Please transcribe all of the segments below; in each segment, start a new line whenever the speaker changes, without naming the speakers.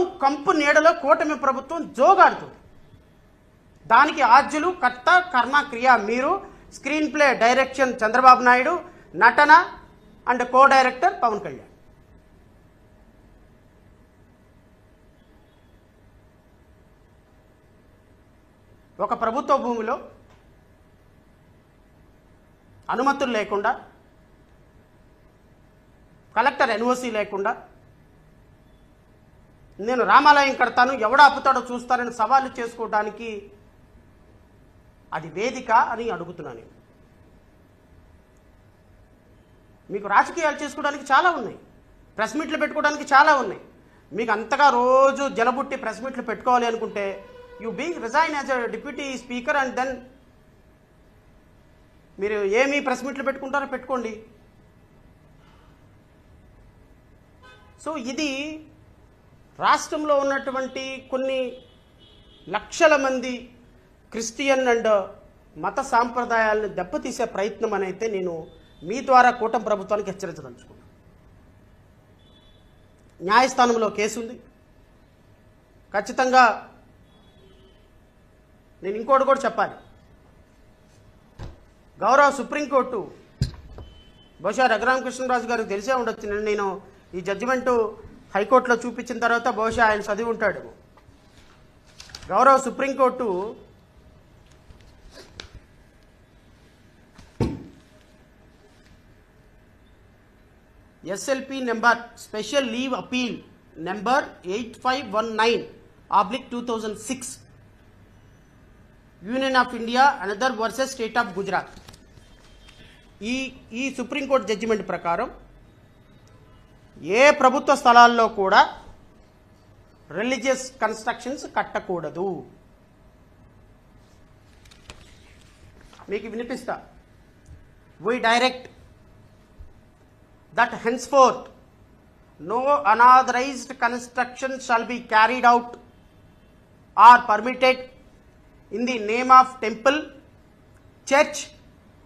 పొలం కంపు నీడలో కూటమి ప్రభుత్వం జోగాడుతుంది. దానికి ఆద్యులు కర్త కర్మ క్రియ మీరు. Screenplay direction Chandrababu Naidu, నటన and co director Pavan Kalyan. ఒక ప్రభుత్వ భూమిలో అనుమతులు లేకుండా, కలెక్టర్ ఎన్ఓసి లేకుండా నేను రామాలయం కడతాను, ఎవడు ఆపుతాడో చూస్తానని సవాలు చేసుకోవడానికి అది వేదిక అని అడుగుతున్నాను. మీకు రాజకీయాలు చేసుకోవడానికి చాలా ఉన్నాయి, ప్రెస్ మీట్లు పెట్టుకోవడానికి చాలా ఉన్నాయి. మీకు అంతగా రోజు జలబుట్టి ప్రెస్ మీట్లు పెట్టుకోవాలి అనుకుంటే you being resign as a deputy speaker and then మీరు ఏమి ప్రెస్ మీట్లు పెట్టుకుంటారో పెట్టుకోండి. సో ఇది రాష్ట్రంలో ఉన్నటువంటి కొన్ని లక్షల మంది క్రిస్టియన్ అండ్ మత సాంప్రదాయాలను దెబ్బతీసే ప్రయత్నం అని అయితే నేను మీ ద్వారా కూటమి ప్రభుత్వానికి హెచ్చరించదలుచుకున్నాను. న్యాయస్థానంలో కేసు ఉంది. ఖచ్చితంగా నేను ఇంకోటి కూడా చెప్పాలి. గౌరవ సుప్రీంకోర్టు, బహుశా రఘురామకృష్ణరాజు గారికి తెలిసే ఉండొచ్చు, నేను ఈ జడ్జిమెంటు హైకోర్టులో చూపించిన తర్వాత బహుశా ఆయన చదివి ఉంటాడు. గౌరవ supreme court SLP number special leave appeal number 8519/2006 union of India another versus state of Gujarat. ఈ సుప్రీంకోర్టు జడ్జిమెంట్ ప్రకారం ఏ ప్రభుత్వ స్థలాల్లో కూడా రిలీజియస్ కన్స్ట్రక్షన్స్ కట్టకూడదు. మీకు వినిపిస్తా. we direct that henceforth no unauthorized construction shall be carried out or permitted in the name of temple, church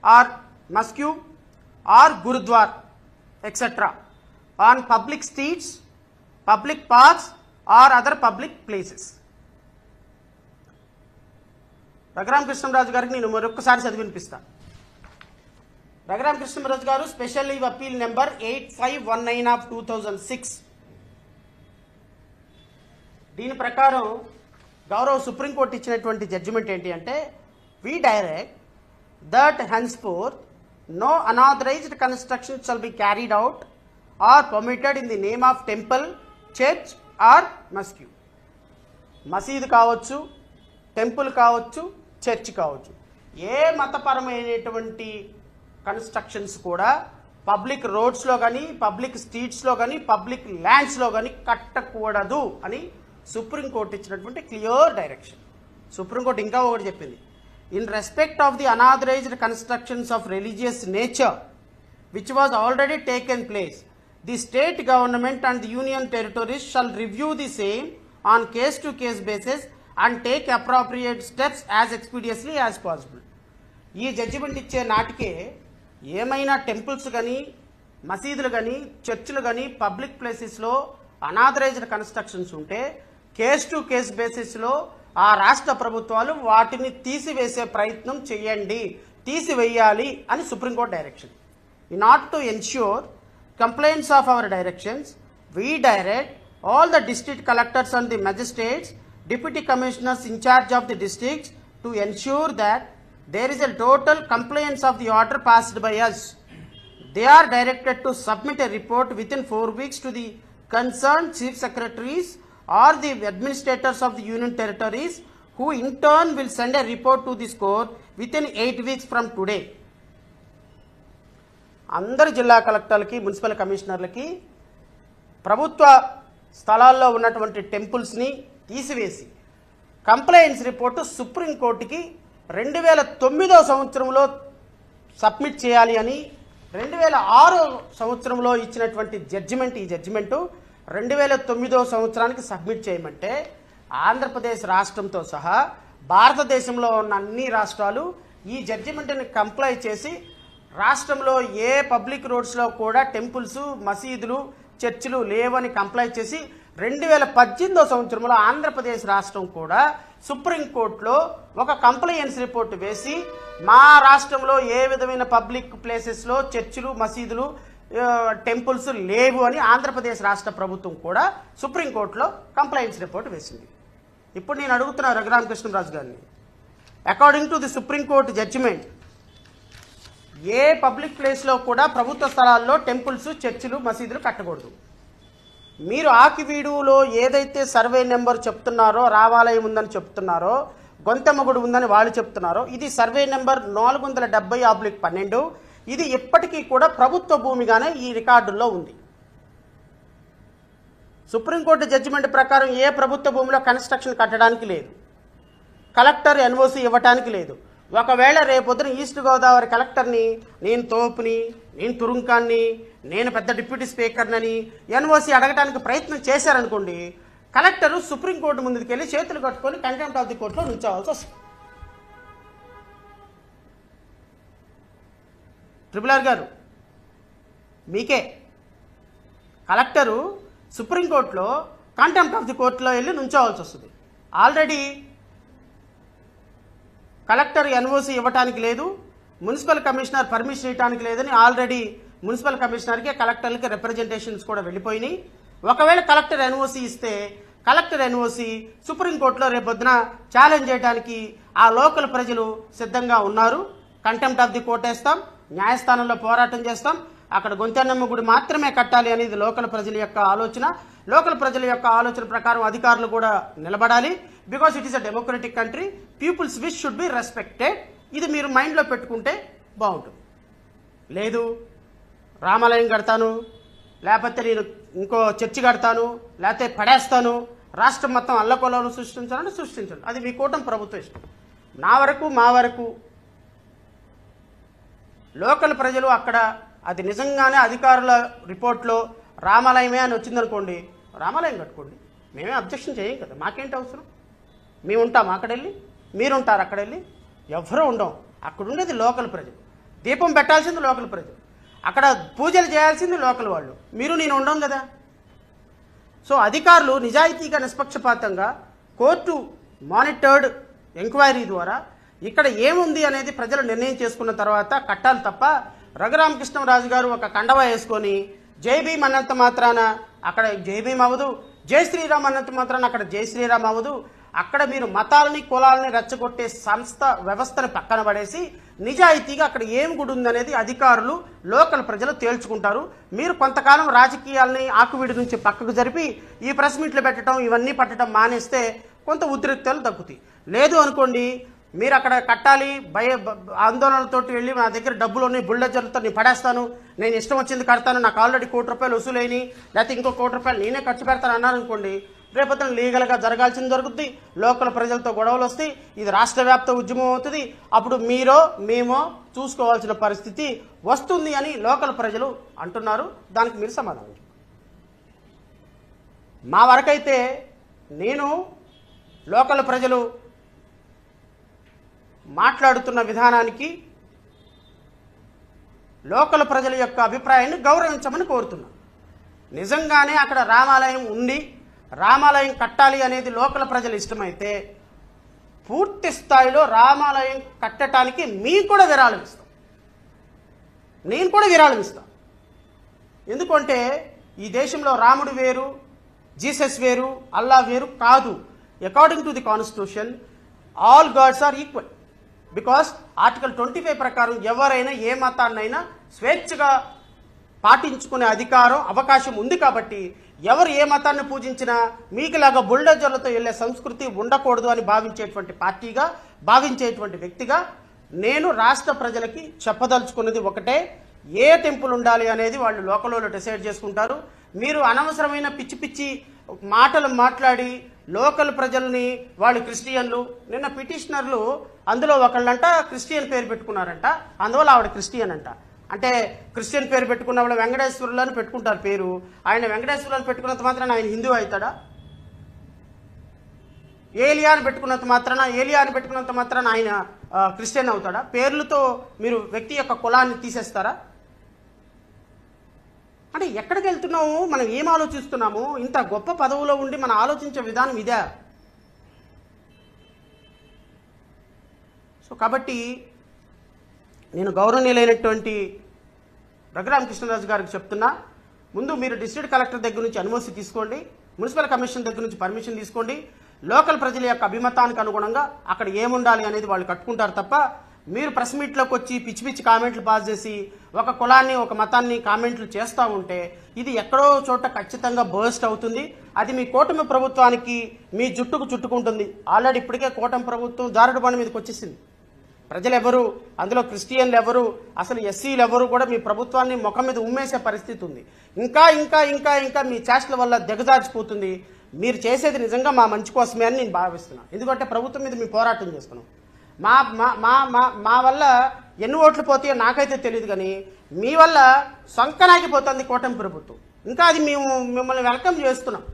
or mosque or gurudwar etc. on public streets, public parks or other public places. Raghuramakrishnaraju గారికి నేను మరొకసారి చదివి వినిపిస్తా. రఘురామకృష్ణరాజు గారు special leave appeal number 8519/2006. దీని ప్రకారం గౌరవ supreme court ఇచ్చినటువంటి జడ్జిమెంట్ ఏంటి అంటే, we direct that henceforth no unauthorized construction shall be carried out or permitted in the name of temple, church or mosque. మసీదు కావచ్చు, టెంపుల్ కావచ్చు, చర్చ్ కావచ్చు, ఏ మతపరమైనటువంటి కన్స్ట్రక్షన్స్ కూడా పబ్లిక్ రోడ్స్లో కానీ, పబ్లిక్ స్ట్రీట్స్లో కానీ, పబ్లిక్ ల్యాండ్స్లో కానీ కట్టకూడదు అని సుప్రీంకోర్టు ఇచ్చినటువంటి క్లియర్ డైరెక్షన్. సుప్రీంకోర్టు ఇంకా ఒకటి చెప్పింది, in respect of the unauthorised constructions of religious nature which was already taken place, the state government and the union territories shall review the same on case to case basis and take appropriate steps as expeditiously as possible. ఈ judgement ఇచ్చే నాటికే ఏమైనా temples కానీ, మసీదులు కానీ, చర్చిలు కానీ, public ప్లేసెస్లో అనాథరైజ్డ్ కన్స్ట్రక్షన్స్ ఉంటే కేస్ టు కేస్ బేసిస్లో ఆ రాష్ట్ర ప్రభుత్వాలు వాటిని తీసివేసే ప్రయత్నం చేయండి, తీసివేయాలి అని supreme court direction. In order to ensure complaints of our directions, we direct all the district collectors and the magistrates, deputy commissioners in charge of the districts to ensure that there is a total compliance of the order passed by us. They are directed to submit a report within 4 weeks to the concerned chief secretaries or the administrators of the union territories, who in turn will send a report to this court within 8 weeks from today. అందరు జిల్లా కలెక్టర్లకి, municipal కమిషనర్లకి ప్రభుత్వ స్థలాల్లో ఉన్నటువంటి టెంపుల్స్ని తీసివేసి complaints report సుప్రీంకోర్టుకి 2009 సంవత్సరంలో submit చేయాలి అని 2006 సంవత్సరంలో ఇచ్చినటువంటి జడ్జిమెంట్, ఈ జడ్జిమెంటు 2009 సంవత్సరానికి సబ్మిట్ చేయమంటే ఆంధ్రప్రదేశ్ రాష్ట్రంతో సహా భారతదేశంలో ఉన్న అన్ని రాష్ట్రాలు ఈ జడ్జిమెంట్ని కంప్లై చేసి రాష్ట్రంలో ఏ పబ్లిక్ రోడ్స్లో కూడా టెంపుల్స్, మసీదులు, చర్చిలు లేవని కంప్లై చేసి 2018 సంవత్సరంలో ఆంధ్రప్రదేశ్ రాష్ట్రం కూడా సుప్రీంకోర్టులో ఒక కంప్లైయన్స్ రిపోర్ట్ వేసి మా రాష్ట్రంలో ఏ విధమైన పబ్లిక్ ప్లేసెస్లో చర్చిలు మసీదులు టెంపుల్స్ లేవు అని ఆంధ్రప్రదేశ్ రాష్ట్ర ప్రభుత్వం కూడా సుప్రీంకోర్టులో కంప్లైంట్స్ రిపోర్ట్ వేసింది. ఇప్పుడు నేను అడుగుతున్నా రఘురామకృష్ణరాజు గారిని, according to the supreme court judgement ఏ పబ్లిక్ ప్లేస్లో కూడా ప్రభుత్వ స్థలాల్లో టెంపుల్స్ చర్చిలు మసీదులు కట్టకూడదు. మీరు ఆకివీడులో ఏదైతే సర్వే నెంబర్ చెప్తున్నారో రామాలయం ఉందని చెప్తున్నారో గొంతెమ్మ గుడి ఉందని వాళ్ళు చెప్తున్నారో ఇది సర్వే నెంబర్ 470/12. ఇది ఇప్పటికీ కూడా ప్రభుత్వ భూమిగానే ఈ రికార్డుల్లో ఉంది. సుప్రీంకోర్టు జడ్జిమెంట్ ప్రకారం ఏ ప్రభుత్వ భూమిలో కన్స్ట్రక్షన్ కట్టడానికి లేదు, కలెక్టర్ ఎన్ఓసి ఇవ్వటానికి లేదు. ఒకవేళ రేపొద్దున ఈస్ట్ గోదావరి కలెక్టర్ని నేను తోపుని, నేను తురుంకాన్ని, నేను పెద్ద డిప్యూటీ స్పీకర్నని ఎన్ఓసి అడగడానికి ప్రయత్నం చేశారనుకోండి, కలెక్టరు సుప్రీంకోర్టు ముందుకు వెళ్ళి చేతులు కట్టుకొని కంటెంప్ట్ ఆఫ్ ది కోర్టులో నుంచోవాల్సి వస్తుంది. ట్రిపుల్ గారు మీకే కలెక్టరు సుప్రీంకోర్టులో కంటెంప్ట్ ఆఫ్ ది కోర్టులో వెళ్ళి నుంచోవాల్సి వస్తుంది. ఆల్రెడీ కలెక్టర్ ఎన్ఓసి ఇవ్వటానికి లేదు, మున్సిపల్ కమిషనర్ పర్మిషన్ ఇవ్వడానికి లేదని ఆల్రెడీ మున్సిపల్ కమిషనర్కి కలెక్టర్లకి రిప్రజెంటేషన్స్ కూడా వెళ్ళిపోయినాయి. ఒకవేళ కలెక్టర్ ఎన్ఓసి ఇస్తే కలెక్టర్ ఎన్ఓసి సుప్రీంకోర్టులో రేపొద్దున ఛాలెంజ్ చేయడానికి ఆ లోకల్ ప్రజలు సిద్ధంగా ఉన్నారు. కంటెంప్ట్ ఆఫ్ ది కోర్ట్ వేస్తాం, న్యాయస్థానంలో పోరాటం చేస్తాం. అక్కడ గొంతెన్నమ్మ గుడి మాత్రమే కట్టాలి అనేది లోకల్ ప్రజల యొక్క ఆలోచన. లోకల్ ప్రజల యొక్క ఆలోచన ప్రకారం అధికారులు కూడా నిలబడాలి. Because it is a democratic country, people's wish should be respected. ఇది మీరు మైండ్లో పెట్టుకుంటే బాగుంటుంది. లేదు రామాలయం కడతాను, లేకపోతే నేను ఇంకో చర్చి కడతాను, లేకపోతే పడేస్తాను, రాష్ట్రం మొత్తం అల్లకొలను సృష్టించాలని సృష్టించండి. అది మీ కూటమి ప్రభుత్వం ఇష్టం. మా వరకు లోకల్ ప్రజలు అక్కడ అది నిజంగానే అధికారుల రిపోర్ట్లో రామాలయమే అని వచ్చిందనుకోండి, రామాలయం కట్టుకోండి, మేమే అబ్జెక్షన్ చేయం కదా, మాకేంటి అవసరం. మేము ఉంటాం అక్కడ వెళ్ళి, మీరుంటారు అక్కడ వెళ్ళి, ఎవరూ ఉండం. అక్కడ ఉండేది లోకల్ ప్రజలు, దీపం పెట్టాల్సింది లోకల్ ప్రజలు, అక్కడ పూజలు చేయాల్సింది లోకల్ వాళ్ళు, మీరు నేను ఉండం కదా. సో అధికారులు నిజాయితీగా నిష్పక్షపాతంగా కోర్టు మానిటర్డ్ ఎంక్వైరీ ద్వారా ఇక్కడ ఏముంది అనేది ప్రజలు నిర్ణయం చేసుకున్న తర్వాత కట్టాలి తప్ప రఘురామకృష్ణరాజు గారు ఒక కండవ వేసుకొని జై భీమ్ అన్నంత మాత్రాన అక్కడ జై భీమ్ అవ్వదు, జై శ్రీరామ్ అన్నంత మాత్రాన అక్కడ జై శ్రీరామ్ అవ్వదు. అక్కడ మీరు మతాలని కులాలని రెచ్చగొట్టే వ్యవస్థను పక్కన పడేసి నిజాయితీగా అక్కడ ఏం గుడి ఉందనేది అధికారులు లోకల్ ప్రజలు తేల్చుకుంటారు. మీరు కొంతకాలం రాజకీయాలని ఆకువిడి నుంచి పక్కకు జరిపి ఈ ప్రెస్ మీట్లు పెట్టడం ఇవన్నీ పట్టడం మానేస్తే కొంత ఉద్రిక్తలు తగ్గుతాయి. లేదు అనుకోండి, మీరు అక్కడ కట్టాలి ఆందోళనలతోటి వెళ్ళి నా దగ్గర డబ్బులు ఉన్నాయి, బుల్డోజర్లతో నేను పడేస్తాను, నేను ఇష్టం వచ్చింది కడతాను, నాకు ఆల్రెడీ ₹1,00,00,000 వసూలైనవి, లేకపోతే ఇంకో ₹1,00,00,000 నేనే ఖర్చు పెడతాను అన్నారు అనుకోండి, రేపొద్దున లీగల్గా జరగాల్సింది జరుగుతుంది, లోకల్ ప్రజలతో గొడవలు వస్తాయి, ఇది రాష్ట్ర వ్యాప్త ఉద్యమం అవుతుంది. అప్పుడు మీరో మేమో చూసుకోవాల్సిన పరిస్థితి వస్తుంది అని లోకల్ ప్రజలు అంటున్నారు. దానికి మీరు సమాధానం. మా వరకైతే నేను లోకల్ ప్రజలు మాట్లాడుతున్న విధానానికి లోకల్ ప్రజల యొక్క అభిప్రాయాన్ని గౌరవించమని కోరుతున్నాను. నిజంగానే అక్కడ రామాలయం ఉండి రామాలయం కట్టాలి అనేది లోకల్ ప్రజలు ఇష్టమైతే పూర్తి స్థాయిలో రామాలయం కట్టడానికి మీకు కూడా విరాళం ఇస్తాం, నేను కూడా విరాళం ఇస్తాను. ఎందుకంటే ఈ దేశంలో రాముడు వేరు, జీసస్ వేరు, అల్లా వేరు కాదు. According to the constitution all gods are equal. Because article 25 ప్రకారం ఎవరైనా ఏ మతాన్నైనా స్వేచ్ఛగా పాటించుకునే అధికారం అవకాశం ఉంది. కాబట్టి ఎవరు ఏ మతాన్ని పూజించినా మీకులాగా బుల్డోజర్లతో వెళ్ళే సంస్కృతి ఉండకూడదు అని భావించేటువంటి పార్టీగా, భావించేటువంటి వ్యక్తిగా నేను రాష్ట్ర ప్రజలకి చెప్పదలుచుకున్నది ఒకటే, ఏ టెంపుల్ ఉండాలి అనేది వాళ్ళు లోకల్లో డిసైడ్ చేసుకుంటారు. మీరు అనవసరమైన పిచ్చి పిచ్చి మాటలు మాట్లాడి లోకల్ ప్రజల్ని, వాళ్ళు క్రిస్టియన్లు, నిన్న పిటిషనర్లు అందులో ఒకళ్ళంట క్రిస్టియన్ పేరు పెట్టుకున్నారంట, అందువల్ల ఆవిడ క్రిస్టియన్ అంట. అంటే క్రిస్టియన్ పేరు పెట్టుకున్న వాళ్ళు వెంకటేశ్వరులు అని పెట్టుకుంటారు పేరు. ఆయన వెంకటేశ్వరులు అని పెట్టుకున్నంత మాత్రాన ఆయన హిందూ అవుతాడా? ఏలియా అని పెట్టుకున్నంత మాత్రాన ఆయన క్రిస్టియన్ అవుతాడా? పేర్లతో మీరు వ్యక్తి యొక్క కులాన్ని తీసేస్తారా? అంటే ఎక్కడికి వెళ్తున్నాము, మనం ఏం ఆలోచిస్తున్నాము, ఇంత గొప్ప పదవులో ఉండి మనం ఆలోచించే విధానం ఇదే. సో కాబట్టి నేను గౌరవనీయులైనటువంటి రఘురామకృష్ణరాజు గారికి చెప్తున్నా, ముందు మీరు డిస్ట్రిక్ట్ కలెక్టర్ దగ్గర నుంచి అనుమతి తీసుకోండి, మున్సిపల్ కమిషన్ దగ్గర నుంచి పర్మిషన్ తీసుకోండి. లోకల్ ప్రజల యొక్క అభిమతానికి అనుగుణంగా అక్కడ ఏముండాలి అనేది వాళ్ళు కట్టుకుంటారు తప్ప మీరు ప్రెస్ మీట్లోకి వచ్చి పిచ్చి పిచ్చి కామెంట్లు పాస్ చేసి ఒక కులాన్ని ఒక మతాన్ని కామెంట్లు చేస్తూ ఉంటే ఇది ఎక్కడో చోట ఖచ్చితంగా బర్స్ట్ అవుతుంది. అది మీ కూటమి ప్రభుత్వానికి మీ జుట్టుకు చుట్టుకుంటుంది. ఆల్రెడీ ఇప్పటికే కూటమి ప్రభుత్వం జారుడు బండి మీదకి వచ్చేసింది. ప్రజలు ఎవరు, అందులో క్రిస్టియన్లు ఎవరు, అసలు ఎస్సీలు ఎవరు కూడా మీ ప్రభుత్వాన్ని ముఖం మీద ఉమ్మేసే పరిస్థితి ఉంది. ఇంకా ఇంకా ఇంకా ఇంకా మీ చేష్టల వల్ల దిగజారిపోతుంది. మీరు చేసేది నిజంగా మా మంచి కోసమే అని నేను భావిస్తున్నాను. ఎందుకంటే ప్రభుత్వం మీద మీ పోరాటం చేస్తున్నాం. మా మా మా మా మా వల్ల ఎన్ని ఓట్లు పోతాయో నాకైతే తెలియదు, కానీ మీ వల్ల సంకనాగిపోతుంది కూటమి ప్రభుత్వం. ఇంకా అది మేము మిమ్మల్ని వెల్కమ్ చేస్తున్నాం.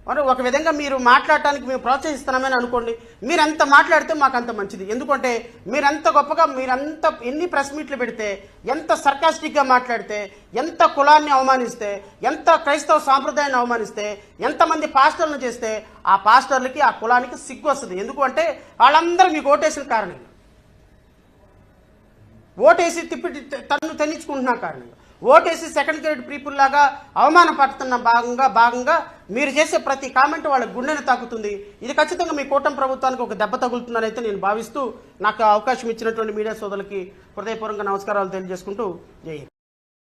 మరి ఒక విధంగా మీరు మాట్లాడటానికి మేము ప్రోత్సహిస్తున్నామని అనుకోండి. మీరు ఎంత మాట్లాడితే మాకు అంత మంచిది. ఎందుకంటే మీరంత గొప్పగా, మీరంత ఎన్ని ప్రెస్ మీట్లు పెడితే, ఎంత సర్కాస్టిక్గా మాట్లాడితే, ఎంత కులాన్ని అవమానిస్తే, ఎంత క్రైస్తవ సాంప్రదాయాన్ని అవమానిస్తే, ఎంతమంది పాస్టర్లను చేస్తే ఆ పాస్టర్లకి ఆ కులానికి సిగ్గు వస్తుంది. ఎందుకంటే వాళ్ళందరూ మీకు ఓటేసిన కారణంగా, ఓటేసి తిప్పి తన్ను తన్నించుకుంటున్న కారణంగా, ఓటేసి సెకండ్ గ్రేడ్ పీపుల్ లాగా అవమానపడుతున్న భాగంగా మీరు చేసే ప్రతి కామెంట్ వాళ్ళ గుండెని తాకుతుంది. ఇది ఖచ్చితంగా మీ కూటమి ప్రభుత్వానికి ఒక దెబ్బ తగులుతుందని అయితే నేను భావిస్తూ నాకు అవకాశం ఇచ్చినటువంటి మీడియా సోదరులకి హృదయపూర్వకంగా నమస్కారాలు తెలియజేసుకుంటూ జై హింద్.